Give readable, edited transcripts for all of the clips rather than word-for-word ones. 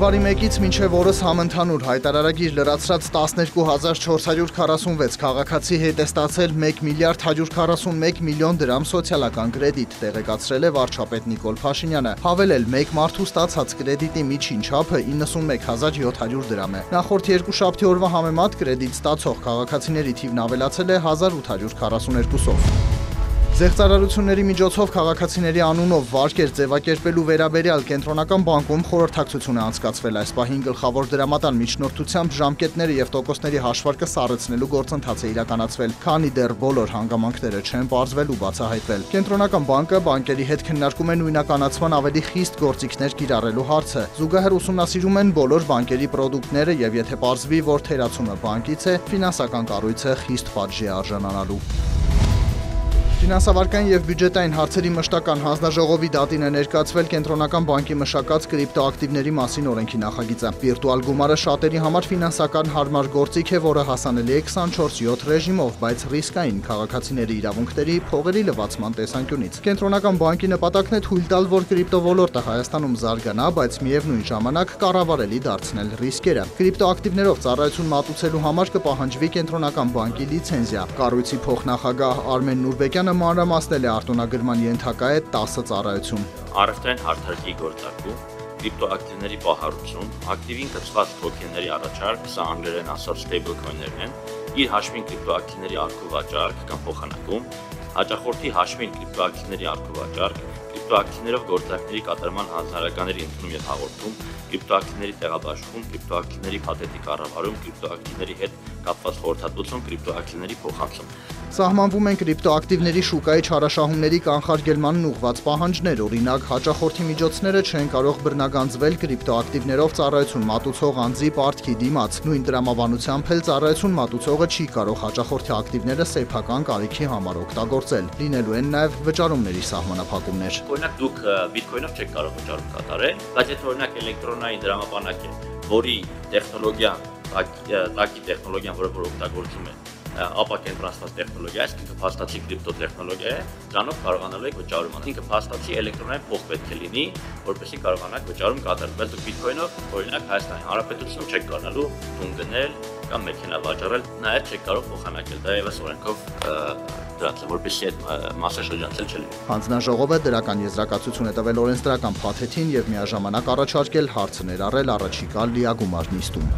Հունվարի 1-ից մինչև օրս համընդհանուր հայտարարագիր լրացրած 12446 քաղաքացի հետ է ստացել 1 միլիարդ 141 միլիոն դրամ սոցիալական կրեդիտ, տեղեկացրել է վարչապետ Նիկոլ Փաշինյանը։ Հավելել, մեկ մարդու ստացած կրեդիտի միջին չափը 91700 դրամ է։ Նախորդ երկուշաբթի օրվա համեմատ կրեդիտ ստացող քաղաքացիների թիվն ավելացել է 1842-ով։ Զեղծարարությունների միջոցով քաղաքացիների անունով վարկեր ձևակերպելու վերաբերյալ Կենտրոնական բանկում խորհրդակցություն է անցկացվել։ Այս պահին գլխավոր դրամատան միջնորդությամբ ժամկետները եւ տոկոսների հաշվարկը սառեցնելու գործընթաց է իրականացվել, քանի դեռ բոլոր հանգամանքները չեն պարզվել ու բացահայտվել։ Կենտրոնական բանկը բանկերի հետ քննարկում է նույնականացման ավելի խիստ գործիքներ կիրառելու հարցը։ Զուգահեռ ուսումնասիրում են բոլոր բանկերի պրոդուկտները եւ եթե պարզվի, որ թերացումը բանկից է, ֆինանսական կառույցը խիստ պատժի է արժանանալու։ Ֆինանսավարկային եւ բյուջետային հարցերի մշտական հանձնաժողովի դատին է ներկայացվել Կենտրոնական բանկի մշակած կրիպտոակտիվների մասին օրենքի նախագիծը։ Վիրտուալ գումարը շատերի համար ֆինանսական հարմար գործիք է, որը հասանելի է 24/7 ռեժիմով, բայց ռիսկային քաղաքացիների իրավունքների փողերի լվացման տեսանկյունից։ Կենտրոնական բանկի նպատակն է թույլ տալ, որ կրիպտովոլորտը Հայաստանում զարգանա, բայց միևնույն ժամանակ կառավարելի դարձնել ռիսկերը։ Կրիպտոակտիվներով ծառայություն մատուցելու համար կպահանջվի Կենտրոնական բանկի լիցենզիա։ Կառույցի փոխնախագահ Արմեն Նուրբեկյանը մանրամասնել է արտոնագրման ենթակա է 10 ծառայություն։ Առևտրային հարթակի գործարկում, կրիպտոակտիվների պահարություն, ակտիվին կցված թոքենների առաջարկ, սա անգլերեն ասած stablecoin-ներն են, իր հաշվին կրիպտոակտիվների առքովաճառք կամ փոխանակում, հաճախորդի հաշվին կրիպտոակտիվների առքովաճառք, կրիպտոակտիվներով գործարքների կատարման հանձնարարականների ընդունում եւ հաղորդում, կրիպտոակտիվների տեղաբաշխում, կրիպտոակտիվների փաթեթի կառավարում, կրիպտոակտիվների հետ կապված խորհրդատվություն, կրիպտոակտիվների փոխանցում։ Սահմանվում են կրիպտոակտիվների շուկայի չարաշահումների կանխարգելմանն ուղղված պահանջներ, օրինակ, հաճախորդի միջոցները չեն կարող բռնագանձվել կրիպտոակտիվներով ծառայություն մատուցող անձի պարտքի դիմաց։ Նույն տրամաբանությամբ էլ ծառայություն մատուցողը չի կարող հաճախորդի ակտիվները սեփական կարիքի համար օգտագործել։ Լինելու են նաև վճարումների սահմանափակումներ։ Օրինակ դուք բիտկոյնով չեք կարող վճարում կատարել, բայց եթե օրինակ էլեկտրոնային դրամապանակ է, որի տեխնոլոգիա, տակի տեխնոլոգիան, որը օգտագործում է, ապա կենտրոնացված տեխնոլոգիա, այսինքն փաստացի կրիպտո տեխնոլոգիա է, դրանով կարողանալու եք վճարում անել։ Ինքը փաստացի էլեկտրոնային փող պետք է լինի, որպեսզի կարողանաք վճարում կատարել։ Բայց դուք բիտկոյնով, օրինակ Հայաստանի Հանրապետությունում չեք կարողանալու տուն գնել կամ մեքենա վաճառել, նաև չեք կարող փոխանակել։ Դա եւս օրենքով դրած է, որպեսզի այդ մասաշրջանցել չլինի։ Հանձնաժողովը դրական եզրակացություն է տվել օրենսդրական փաթեթին եւ միաժամանակ առաջարկել հարցը ներառել առաջիկա լիագումար նիստում։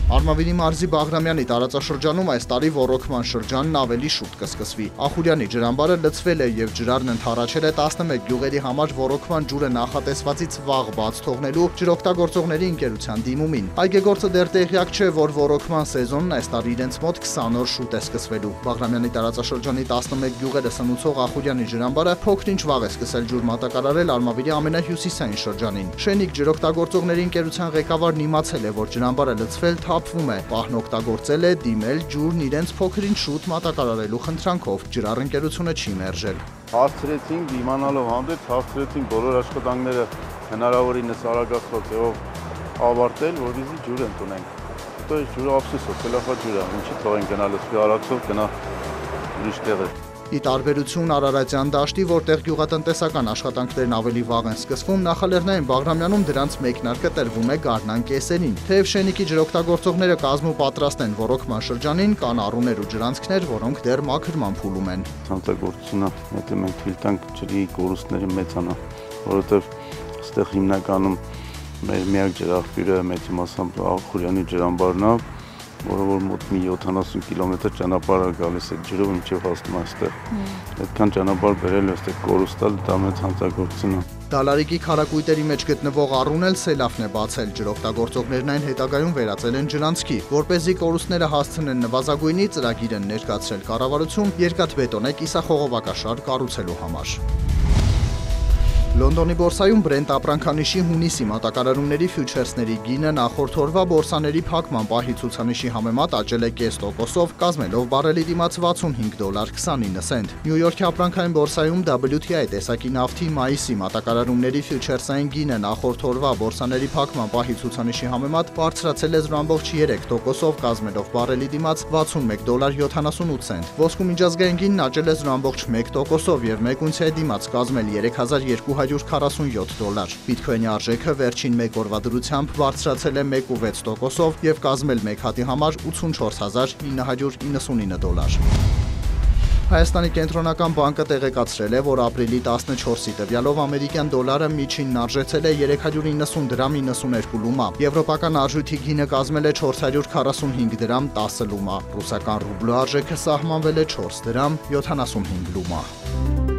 Արմավիրի մարզի Բաղրամյանի տարածաշրջանում այս տարի ոռոգման շրջանն ավելի շուտ կսկսվի։ Ախուրյանի ջրամբարը լցվել է եւ ջրարն ընդառաջել է 11 գյուղերի համար ոռոգման ջուրը նախատեսվածից վաղ բաց թողնելու ջրօգտագործողների ընկերության դիմումին։ Այգեգործը դեռ տեղյակ չէ, որ ոռոգման սեզոնն այս տարի իրենց մոտ 20 օր շուտ է սկսվելու։ Բաղրամյանի տարածաշրջանի 11 գյուղերը սնուցող Ախուրյանի ջրամբարը փոքրինչ վաղ է սկսել ջուր մատակարարել Արմավիրի ամենահյուսիսային շրջանին։ Շենիկ ջրօգտագործողների ընկերության ղեկավարն իմացել է, որ ջրամբարը լցվել թափվում է, պահն օգտագործել է դիմել ջուրն իրենց փոքրին շուտ մատակարարելու խնդրանքով, ջրառընկերությունը չի մերժել։ Հասցրեցինք իմանալով հանդերձ, հասցրեցինք բոլոր աշխատանքները հնարավորինս արագացված ձևով ավարտել, որպեսզի ջուր ընդունենք։ Հետո այս ջուրը ափսոսով, սելախա ջուր է, ինչի թողենք գնալ սպի արագցով գնա ուրիշ տեղ։ Ի տարբերություն Արարատյան դաշտի, որտեղ գյուղատնտեսական աշխատանքներն ավելի վաղ են սկսվում, Նախալեռնային Բաղրամյանում դրանց մեկնարկը տրվում է գարնան կեսերին։ Թեև շենիկի ջրօգտագործողները կազմու պատրաստ են ոռոգման շրջանին, կան առուներ ու ջրանցքներ, որոնք դեռ մաքրման փուլում են։ Հանցագործությունը, եթե մենք թույլ տանք ջրի կորուստները մեծանա, որովհետև այստեղ հիմնականում մեր միակ ջրաղբյուրը մեծ մասամբ Ախուրյանի ջրամբարն է, որը որ մոտ մի 70 կիլոմետր ճանապարհ է գալիս այդ ջրով մինչև հասնում այստեղ։ Այդքան ճանապարհ բերել այստեղ կորուստալ դա մեծ հանցագործություն է։ Դալարիկի քարակույտերի մեջ գտնվող առուն էլ սելավն է բացել, ջրօգտագործողներն այն հետագայում վերածել են ջրանցքի, որպեսզի կորուստները հասցնեն նվազագույնի, ծրագիր են ներկայացրել կառավարություն երկաթբետոնե կիսախողովակաշար կառուցելու համար։ Լոնդոնի բորսայում Brent ապրանքանիշի հունիսի մատակարարումների ֆյուչերսների գինը նախորդ օրվա բորսաների փակման պահի ցուցանիշի համեմատ աճել է 0.5%-ով, կազմելով բարելի դիմաց $65.29 սենտ։ Նյու Յորքի ապրանքային բորսայում WTI տեսակի նավթի մայիսի մատակարարումների ֆյուչերսային գինը նախորդ օրվա բորսաների փակման պահի ցուցանիշի համեմատ բարձրացել է 0.3%-ով, կազմելով բարելի դիմաց $61.78 սենտ։ Ոսկու միջազգային գինն աճել է 0.1%-ով եւ 1 ունցիայի դիմաց կազմել 3200 $947։ Բիթքոյնի արժեքը վերջին մեկ օրվա դրությամբ բարձրացել է 1.6%-ով եւ կազմել մեկ հատի համար $84,999։ Հայաստանի կենտրոնական բանկը տեղեկացրել է, որ ապրիլի 14-ի տվյալով ամերիկյան դոլարը միջինն արժեցել է 390 դրամ 92 լումա, եվրոպական արժույթի գինը կազմել է 445 դրամ 10 լումա, ռուսական ռուբլու արժեքը սահմանվել է 4 դրամ 75 լումա։